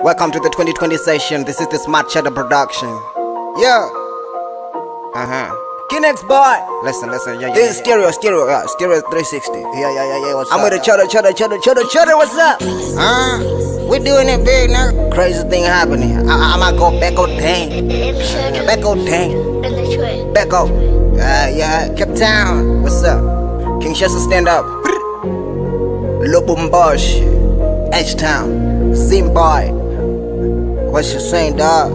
Welcome to the 2020 session. This is the Smart Cheddar production. Yeah. Kinex boy. Listen. Yeah. This is stereo 360. Yeah. What's up? I'm with the cheddar. What's up? We doing it big now. Crazy thing happening. I'ma go back on dang. Back up. Yeah. Cape Town. What's up? King Chester stand up. Lubumbashi. H-Town. Zimbabwe. What you saying, dog?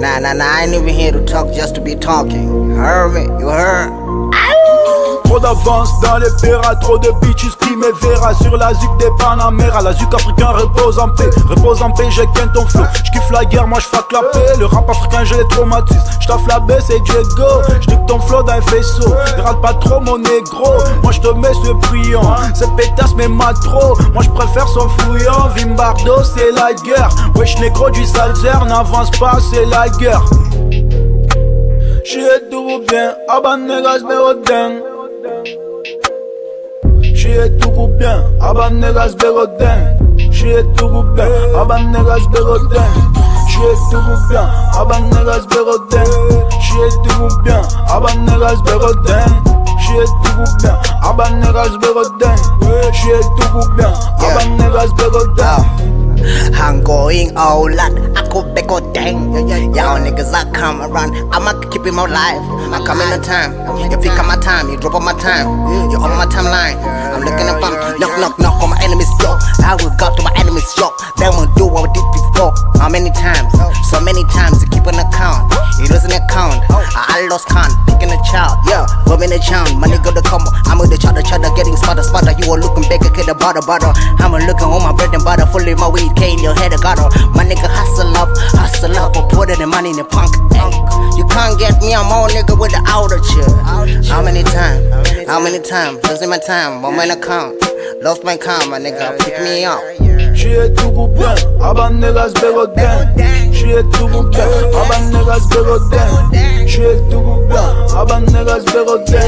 Nah, I ain't even here to talk just to be talking. Heard me? You heard? Trop d'avance dans les péras, trop de bitches qui me verra sur la zik des Panamera. La zik africain repose en paix, je gagne ton flow. J'kiffe la guerre, moi j'fuck la paix. Le rap africain je les traumatise, j'taffe la baisse et Diego. J'duque ton flow d'un faisceau, rate pas trop mon négro. Moi j'te mets ce brillant, c'est pétasse mais m'a trop. Moi j'préfère son fouillant, Vimbardo c'est la guerre. Wesh négro du Salzer, n'avance pas c'est la guerre. J'suis tout bien, aban nègres bérodin. J'suis tout bien, aban nègres bérodin. J'suis tout bien, aban nègres bérodin. J'suis tout bien, aban nègres bérodin. J'suis tout bien, aban nègres bérodin. J'suis tout bien, aban nègres bérodin. J'suis tout bien, aban nègres bérodin. I'm going all out, I go back on dang. Y'all niggas, I come around, I'ma keep him alive. I come in the time, if you come my time, you drop on my time. You on my timeline, I'm looking at fun. Knock on my enemies, yo. I will go to my enemies, yo. They won't do what we did before. How many times? So many times, you keep an account. You losing account, I lost count, picking a child, yeah. Rubbing the child, money go to combo. I'm with the cheddar, getting smarter. You are looking back, at the butter. I'm looking on my bread and butter, fully my weed. In your head, I got her. My nigga hustle up, or put it in money in the punk. You can't get me, I'm all nigga with the outer chill. How many times? Losing my time, on my account. Lost my calm, my nigga, pick me up. J'suis tout bien, aban nègres bérodin. J'suis tout bien, aban nègres bérodin. J'suis tout bien, aban nègres bérodin.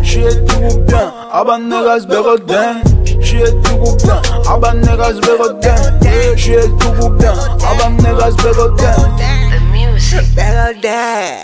J'suis tout bien, aban nègres bérodin. J'suis tout bien, aban nègres bérodin. J'suis tout bien, aban nègres bérodin. The music. Bérodin.